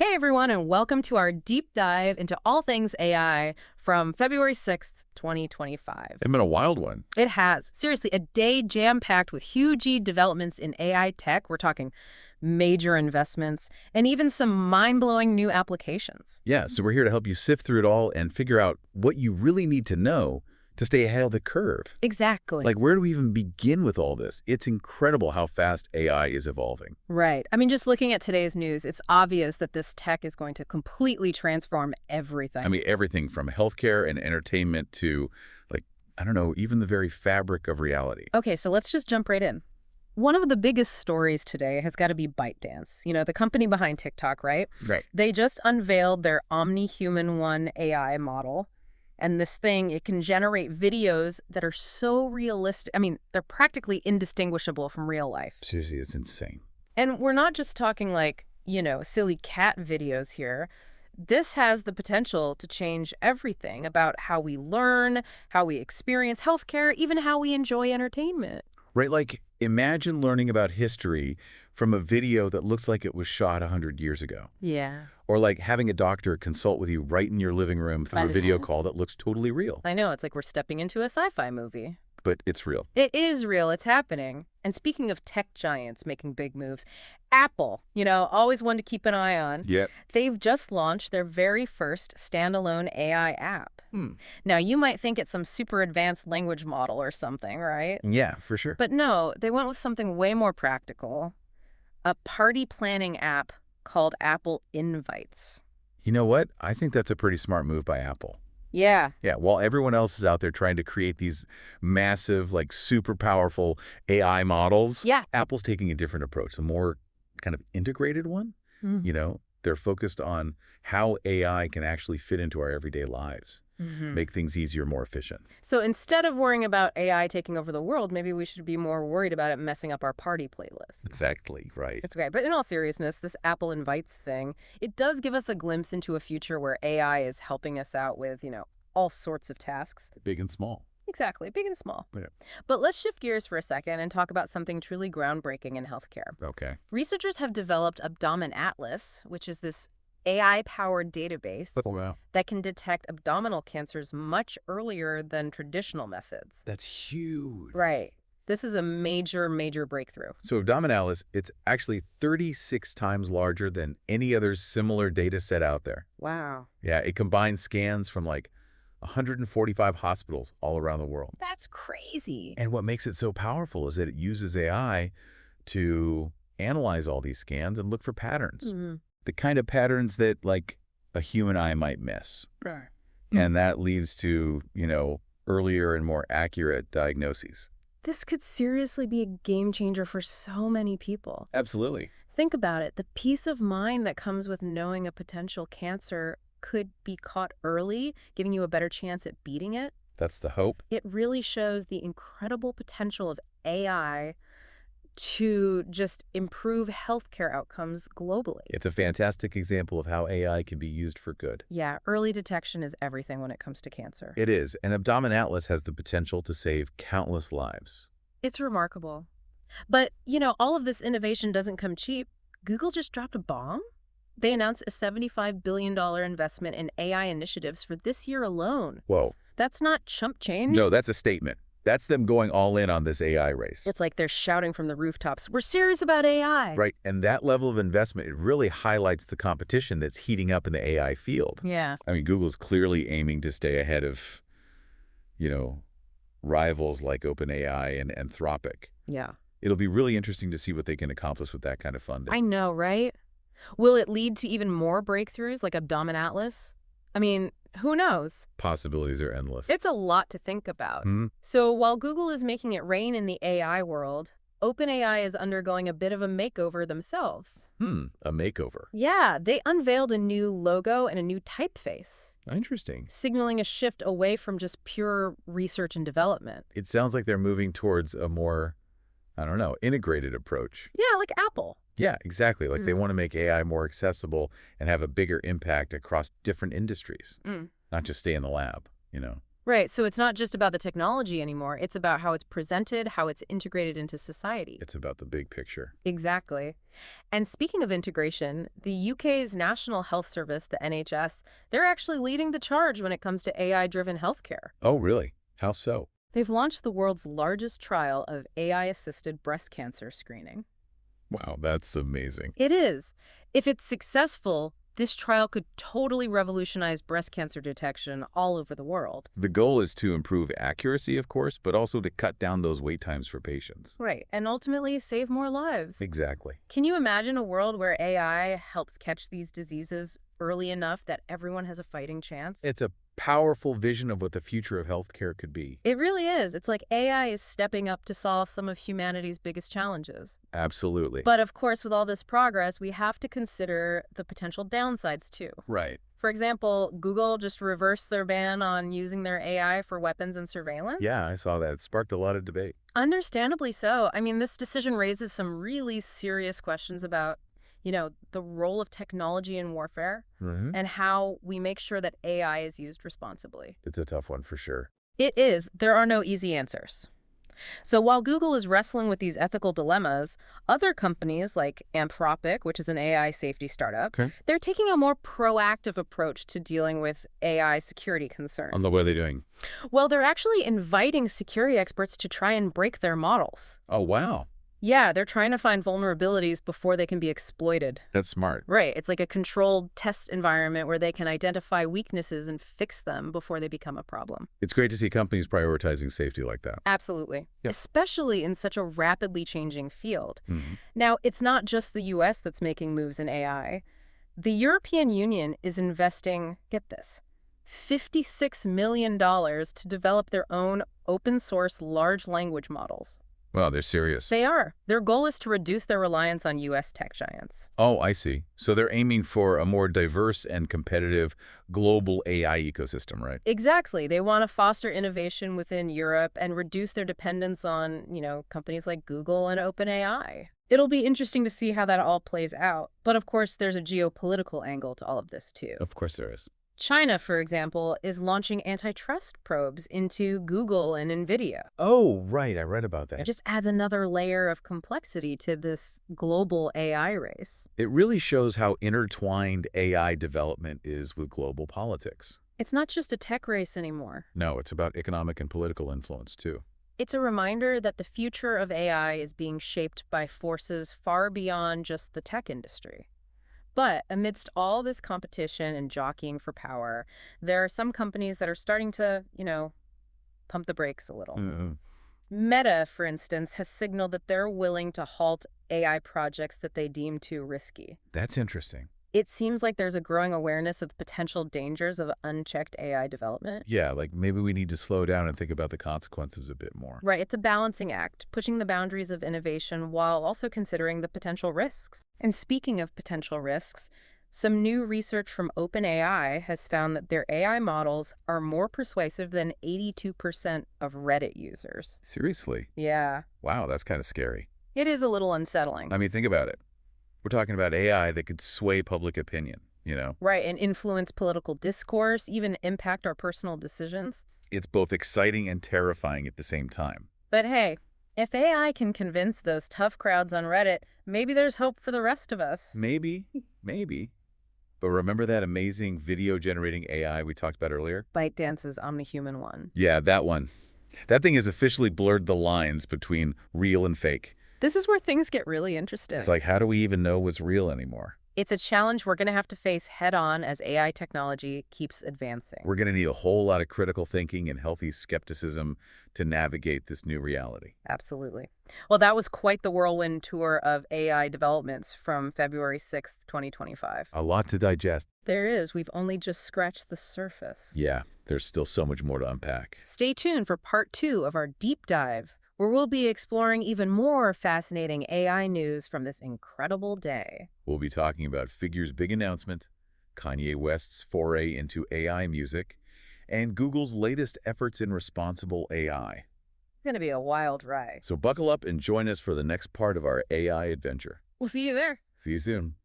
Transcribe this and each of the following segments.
Hey everyone, and welcome to our deep dive into all things AI from February 6th, 2025. It's been a wild one. It has. Seriously, a day jam-packed with huge developments in AI tech. We're talking major investments and even some mind-blowing new applications. Yeah, so we're here to help you sift through it all and figure out what you really need to know to stay ahead of the curve. Exactly. Like, where do we even begin with all this? It's incredible how fast AI is evolving. Right. I mean, just looking at today's news, it's obvious that this tech is going to completely transform everything. I mean, everything from healthcare and entertainment to, like, I don't know, even the very fabric of reality. Okay, so let's just jump right in. One of the biggest stories today has got to be ByteDance, the company behind TikTok, right? Right. They just unveiled their Omni-Human One AI model. And this thing, it can generate videos that are so realistic. I mean, they're practically indistinguishable from real life. Seriously, it's insane. And we're not just talking like, silly cat videos here. This has the potential to change everything about how we learn, how we experience healthcare, even how we enjoy entertainment. Right, like, imagine learning about history from a video that looks like it was shot 100 years ago. Yeah. Or like having a doctor consult with you right in your living room through a video call that looks totally real. I know, it's like we're stepping into a sci-fi movie. But it's real. It is real. It's happening. And speaking of tech giants making big moves, Apple, always one to keep an eye on. Yep. They've just launched their very first standalone AI app. Now, you might think it's some super advanced language model or something, right? Yeah, for sure. But no, they went with something way more practical. A party planning app called Apple Invites. You know what? I think that's a pretty smart move by Apple. Yeah. Yeah, while everyone else is out there trying to create these massive, like super powerful AI models, Yeah. Apple's taking a different approach, a more kind of integrated one. They're focused on how AI can actually fit into our everyday lives, make things easier, more efficient. So instead of worrying about AI taking over the world, maybe we should be more worried about it messing up our party playlist. Exactly, right. It's okay. But in all seriousness, this Apple Invites thing, it does give us a glimpse into a future where AI is helping us out with, all sorts of tasks. Big and small. Exactly, big and small. Yeah. But let's shift gears for a second and talk about something truly groundbreaking in healthcare. Okay. Researchers have developed AbdominAtlas, which is this AI-powered database Oh, wow. that can detect abdominal cancers much earlier than traditional methods. That's huge. Right. This is a major, major breakthrough. So AbdominAtlas, it's actually 36 times larger than any other similar data set out there. Wow. Yeah, it combines scans from like 145 hospitals all around the world. That's crazy. And what makes it so powerful is that it uses AI to analyze all these scans and look for patterns. The kind of patterns that like a human eye might miss. Right. And that leads to, earlier and more accurate diagnoses. This could seriously be a game changer for so many people. Absolutely. Think about it. The peace of mind that comes with knowing a potential cancer could be caught early, giving you a better chance at beating it. That's the hope. It really shows the incredible potential of AI to just improve healthcare outcomes globally. It's a fantastic example of how AI can be used for good. Yeah, early detection is everything when it comes to cancer. It is, and AbdominAtlas has the potential to save countless lives. It's remarkable. But, all of this innovation doesn't come cheap. Google just dropped a bomb. They announced a $75 billion investment in AI initiatives for this year alone. Whoa. That's not chump change. No, that's a statement. That's them going all in on this AI race. It's like they're shouting from the rooftops, we're serious about AI. Right, and that level of investment, it really highlights the competition that's heating up in the AI field. Yeah. I mean, Google's clearly aiming to stay ahead of, rivals like OpenAI and Anthropic. Yeah. It'll be really interesting to see what they can accomplish with that kind of funding. I know, right? Will it lead to even more breakthroughs like AbdominAtlas? I mean, who knows? Possibilities are endless. It's a lot to think about. So while Google is making it rain in the AI world, OpenAI is undergoing a bit of a makeover themselves. A makeover. Yeah, they unveiled a new logo and a new typeface, Interesting. signaling a shift away from just pure research and development. It sounds like they're moving towards a more, integrated approach. Yeah, like Apple. Yeah, exactly. Like they want to make AI more accessible and have a bigger impact across different industries, not just stay in the lab, Right, so it's not just about the technology anymore. It's about how it's presented, how it's integrated into society. It's about the big picture. Exactly. And speaking of integration, the UK's National Health Service, the NHS, they're actually leading the charge when it comes to AI-driven healthcare. Oh, really? How so? They've launched the world's largest trial of AI-assisted breast cancer screening. Wow, that's amazing. It is. If it's successful, this trial could totally revolutionize breast cancer detection all over the world. The goal is to improve accuracy, of course, but also to cut down those wait times for patients. Right, and ultimately save more lives. Exactly. Can you imagine a world where AI helps catch these diseases early enough that everyone has a fighting chance? It's a powerful vision of what the future of healthcare could be. It really is. It's like AI is stepping up to solve some of humanity's biggest challenges. Absolutely. But of course, with all this progress, we have to consider the potential downsides too. Right. For example, Google just reversed their ban on using their AI for weapons and surveillance. Yeah, I saw that. It sparked a lot of debate. Understandably so. I mean, this decision raises some really serious questions about, the role of technology in warfare and how we make sure that AI is used responsibly. It's a tough one for sure. It is. There are no easy answers. So while Google is wrestling with these ethical dilemmas, other companies like Anthropic, which is an AI safety startup, they're taking a more proactive approach to dealing with AI security concerns. What are they doing? Well, they're actually inviting security experts to try and break their models. Oh, wow. Yeah, they're trying to find vulnerabilities before they can be exploited. That's smart. Right. It's like a controlled test environment where they can identify weaknesses and fix them before they become a problem. It's great to see companies prioritizing safety like that. Absolutely. Yep. Especially in such a rapidly changing field. Mm-hmm. Now, it's not just the U.S. that's making moves in AI. The European Union is investing, get this, $56 million to develop their own open-source large language models. Wow, they're serious. They are. Their goal is to reduce their reliance on U.S. tech giants. Oh, I see. So they're aiming for a more diverse and competitive global AI ecosystem, right? Exactly. They want to foster innovation within Europe and reduce their dependence on, companies like Google and OpenAI. It'll be interesting to see how that all plays out. But of course, there's a geopolitical angle to all of this, too. Of course there is. China, for example, is launching antitrust probes into Google and NVIDIA. Oh, right. I read about that. It just adds another layer of complexity to this global AI race. It really shows how intertwined AI development is with global politics. It's not just a tech race anymore. No, it's about economic and political influence, too. It's a reminder that the future of AI is being shaped by forces far beyond just the tech industry. But amidst all this competition and jockeying for power, there are some companies that are starting to, pump the brakes a little. Meta, for instance, has signaled that they're willing to halt AI projects that they deem too risky. That's interesting. It seems like there's a growing awareness of the potential dangers of unchecked AI development. Yeah, like maybe we need to slow down and think about the consequences a bit more. Right, it's a balancing act, pushing the boundaries of innovation while also considering the potential risks. And speaking of potential risks, some new research from OpenAI has found that their AI models are more persuasive than 82% of Reddit users. Seriously? Yeah. Wow, that's kind of scary. It is a little unsettling. I mean, think about it. We're talking about AI that could sway public opinion, Right, and influence political discourse, even impact our personal decisions. It's both exciting and terrifying at the same time. But hey, if AI can convince those tough crowds on Reddit, maybe there's hope for the rest of us. Maybe. But remember that amazing video-generating AI we talked about earlier? ByteDance's Omnihuman one. Yeah, that one. That thing has officially blurred the lines between real and fake. This is where things get really interesting. It's like, how do we even know what's real anymore? It's a challenge we're going to have to face head-on as AI technology keeps advancing. We're going to need a whole lot of critical thinking and healthy skepticism to navigate this new reality. Absolutely. Well, that was quite the whirlwind tour of AI developments from February 6th, 2025. A lot to digest. There is. We've only just scratched the surface. Yeah, there's still so much more to unpack. Stay tuned for part 2 of our deep dive, where we'll be exploring even more fascinating AI news from this incredible day. We'll be talking about Figure's big announcement, Kanye West's foray into AI music, and Google's latest efforts in responsible AI. It's going to be a wild ride. So buckle up and join us for the next part of our AI adventure. We'll see you there. See you soon.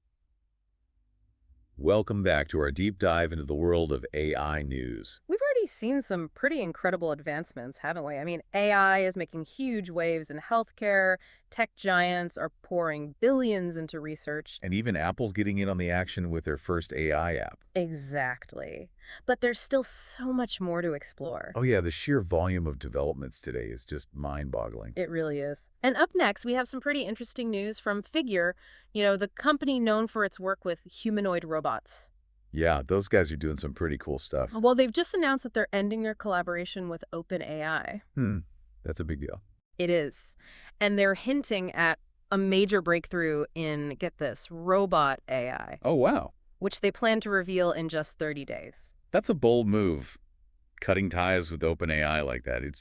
Welcome back to our deep dive into the world of AI news. We've already already seen some pretty incredible advancements, haven't we? I mean, AI is making huge waves in healthcare, tech giants are pouring billions into research. And even Apple's getting in on the action with their first AI app. Exactly. But there's still so much more to explore. Oh yeah, the sheer volume of developments today is just mind-boggling. It really is. And up next, we have some pretty interesting news from Figure, the company known for its work with humanoid robots. Yeah, those guys are doing some pretty cool stuff. Well, they've just announced that they're ending their collaboration with OpenAI. That's a big deal. It is. And they're hinting at a major breakthrough in, get this, robot AI, Oh wow, which they plan to reveal in just 30 days. that's a bold move. Cutting ties with OpenAI like that, it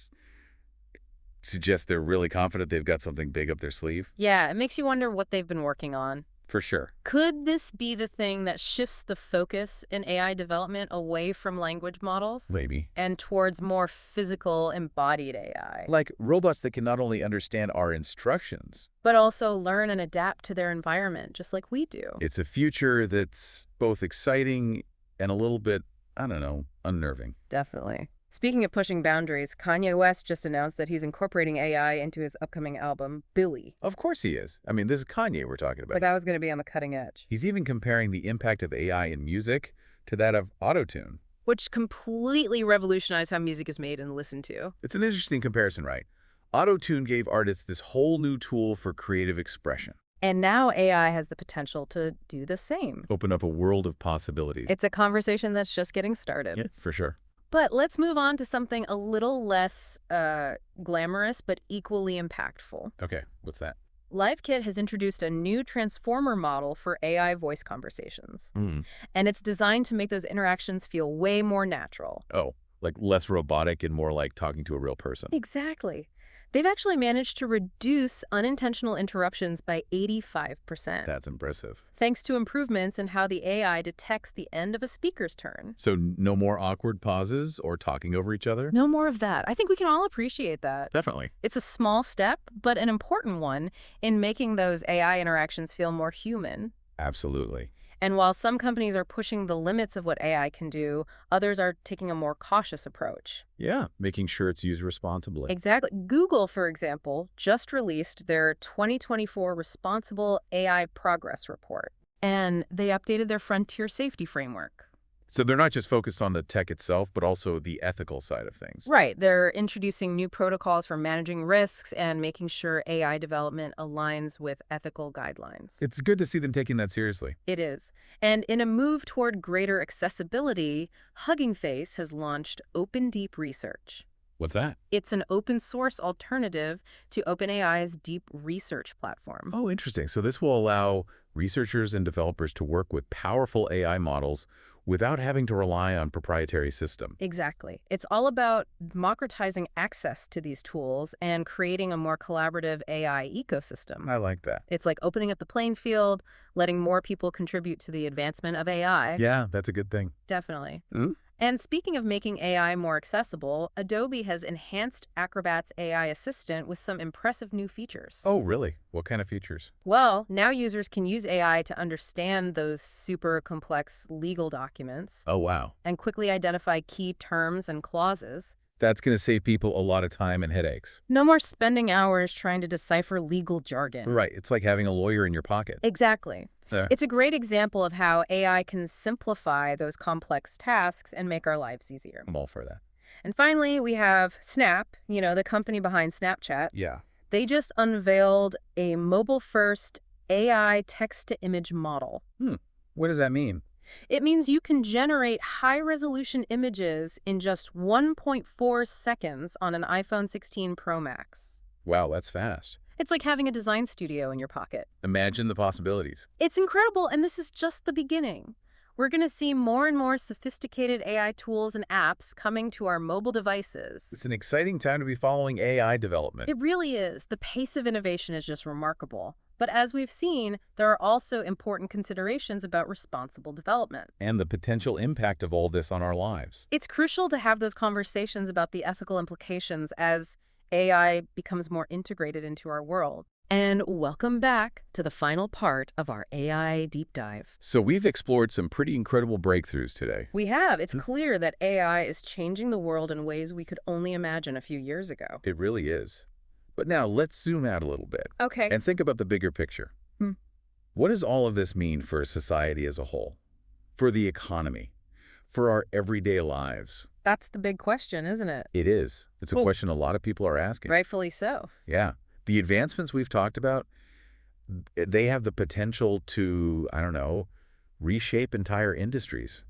suggests they're really confident they've got something big up their sleeve. Yeah, it makes you wonder what they've been working on. For sure. Could this be the thing that shifts the focus in AI development away from language models Maybe. and towards more physical, embodied AI, Like robots that can not only understand our instructions. but also learn and adapt to their environment, just like we do? It's a future that's both exciting and a little bit, I don't know, unnerving. Definitely. Speaking of pushing boundaries, Kanye West just announced that he's incorporating AI into his upcoming album, Billy. Of course he is. I mean, this is Kanye we're talking Like about. I was going to be on the cutting edge. He's even comparing the impact of AI in music to that of autotune. Which completely revolutionized how music is made and listened to. It's an interesting comparison, right? Autotune gave artists this whole new tool for creative expression. And now AI has the potential to do the same. Open up a world of possibilities. It's a conversation that's just getting started. Yeah, for sure. But let's move on to something a little less glamorous, but equally impactful. Okay, what's that? LiveKit has introduced a new transformer model for AI voice conversations. And it's designed to make those interactions feel way more natural. Oh, like less robotic and more like talking to a real person. Exactly. They've actually managed to reduce unintentional interruptions by 85%. That's impressive. Thanks to improvements in how the AI detects the end of a speaker's turn. So no more awkward pauses or talking over each other? No more of that. I think we can all appreciate that. Definitely. It's a small step, but an important one in making those AI interactions feel more human. Absolutely. And while some companies are pushing the limits of what AI can do, others are taking a more cautious approach. Yeah, making sure it's used responsibly. Exactly. Google, for example, just released their 2024 Responsible AI Progress Report, and they updated their frontier safety framework. So they're not just focused on the tech itself, but also the ethical side of things. Right. They're introducing new protocols for managing risks and making sure AI development aligns with ethical guidelines. It's good to see them taking that seriously. It is. And in a move toward greater accessibility, Hugging Face has launched Open Deep Research. What's that? It's an open source alternative to OpenAI's Deep Research platform. Oh, interesting. So this will allow researchers and developers to work with powerful AI models without having to rely on proprietary system. Exactly. It's all about democratizing access to these tools and creating a more collaborative AI ecosystem. I like that. It's like opening up the playing field, letting more people contribute to the advancement of AI. Yeah, that's a good thing. Definitely. Hmm? And speaking of making AI more accessible, Adobe has enhanced Acrobat's AI assistant with some impressive new features. Oh, really? What kind of features? Well, now users can use AI to understand those super complex legal documents Oh, wow. and quickly identify key terms and clauses. That's going to save people a lot of time and headaches. No more spending hours trying to decipher legal jargon. Right. It's like having a lawyer in your pocket. Exactly. Yeah. It's a great example of how AI can simplify those complex tasks and make our lives easier. I'm all for that. And finally, we have Snap, the company behind Snapchat. Yeah. They just unveiled a mobile-first AI text-to-image model. What does that mean? It means you can generate high-resolution images in just 1.4 seconds on an iPhone 16 Pro Max. Wow, that's fast. It's like having a design studio in your pocket. Imagine the possibilities. It's incredible, and this is just the beginning. We're going to see more and more sophisticated AI tools and apps coming to our mobile devices. It's an exciting time to be following AI development. It really is. The pace of innovation is just remarkable. But as we've seen, there are also important considerations about responsible development. And the potential impact of all this on our lives. It's crucial to have those conversations about the ethical implications as AI becomes more integrated into our world. And welcome back to the final part of our AI deep dive. So we've explored some pretty incredible breakthroughs today. We have. It's clear that AI is changing the world in ways we could only imagine a few years ago. It really is. But now let's zoom out a little bit Okay. and think about the bigger picture. What does all of this mean for society as a whole? For the economy? For our everyday lives? That's the big question, isn't it? It is. It's a question a lot of people are asking. Rightfully so. Yeah. The advancements we've talked about, they have the potential to, I don't know, reshape entire industries,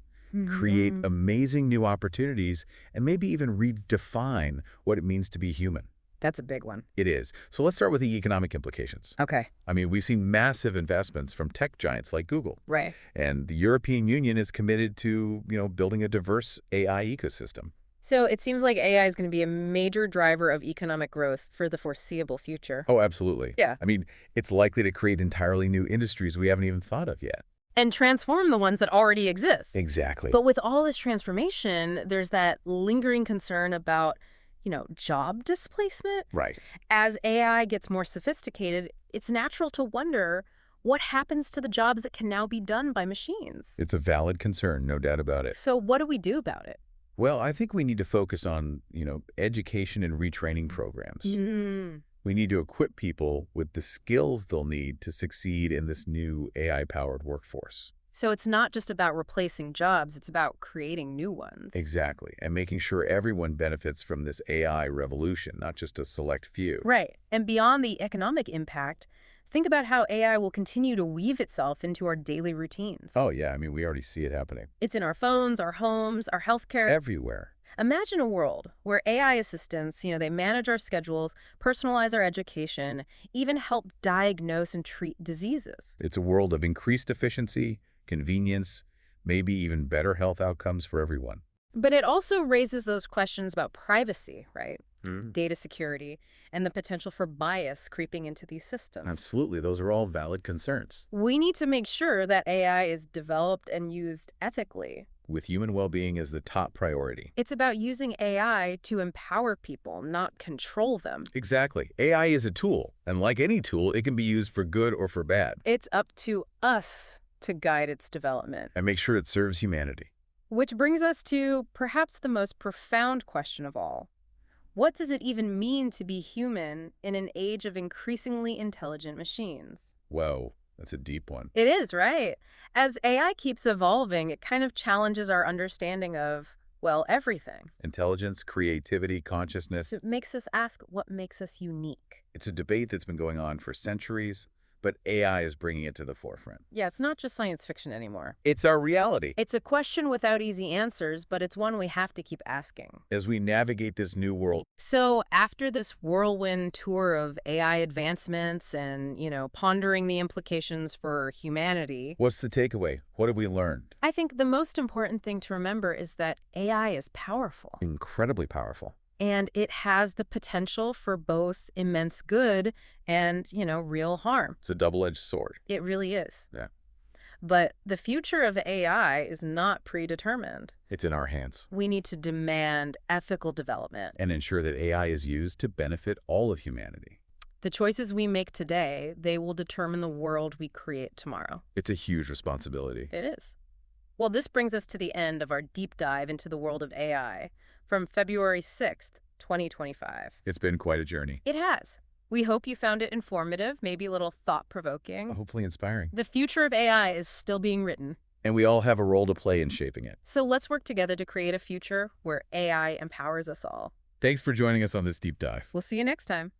create amazing new opportunities, and maybe even redefine what it means to be human. That's a big one. It is. So let's start with the economic implications. Okay. I mean, we've seen massive investments from tech giants like Google. Right. And the European Union is committed to, building a diverse AI ecosystem. So it seems like AI is going to be a major driver of economic growth for the foreseeable future. Oh, absolutely. Yeah. I mean, it's likely to create entirely new industries we haven't even thought of yet. And transform the ones that already exist. Exactly. But with all this transformation, there's that lingering concern about, job displacement. Right. As AI gets more sophisticated, it's natural to wonder what happens to the jobs that can now be done by machines. It's a valid concern, no doubt about it. So what do we do about it? Well, I think we need to focus on, education and retraining programs. We need to equip people with the skills they'll need to succeed in this new AI-powered workforce. So it's not just about replacing jobs, it's about creating new ones. Exactly. And making sure everyone benefits from this AI revolution, not just a select few. Right. And beyond the economic impact, think about how AI will continue to weave itself into our daily routines. Oh, yeah. I mean, we already see it happening. It's in our phones, our homes, our healthcare. Everywhere. Imagine a world where AI assistants, they manage our schedules, personalize our education, even help diagnose and treat diseases. It's a world of increased efficiency, convenience, maybe even better health outcomes for everyone. But it also raises those questions about privacy, right? Data security, and the potential for bias creeping into these systems. Absolutely. Those are all valid concerns. We need to make sure that AI is developed and used ethically. With human well-being as the top priority. It's about using AI to empower people, not control them. Exactly. AI is a tool, and like any tool, it can be used for good or for bad. It's up to us to guide its development. And make sure it serves humanity. Which brings us to perhaps the most profound question of all. What does it even mean to be human in an age of increasingly intelligent machines? Whoa, that's a deep one. It is, right? As AI keeps evolving, it kind of challenges our understanding of, everything. Intelligence, creativity, consciousness. So it makes us ask what makes us unique. It's a debate that's been going on for centuries, but AI is bringing it to the forefront. Yeah, it's not just science fiction anymore. It's our reality. It's a question without easy answers, but it's one we have to keep asking. As we navigate this new world. So after this whirlwind tour of AI advancements and, pondering the implications for humanity. What's the takeaway? What have we learned? I think the most important thing to remember is that AI is powerful. Incredibly powerful. And it has the potential for both immense good and, real harm. It's a double-edged sword. It really is. Yeah. But the future of AI is not predetermined. It's in our hands. We need to demand ethical development. And ensure that AI is used to benefit all of humanity. The choices we make today, they will determine the world we create tomorrow. It's a huge responsibility. It is. Well, this brings us to the end of our deep dive into the world of AI from February 6th, 2025. It's been quite a journey. It has. We hope you found it informative, maybe a little thought-provoking. Hopefully inspiring. The future of AI is still being written. And we all have a role to play in shaping it. So let's work together to create a future where AI empowers us all. Thanks for joining us on this deep dive. We'll see you next time.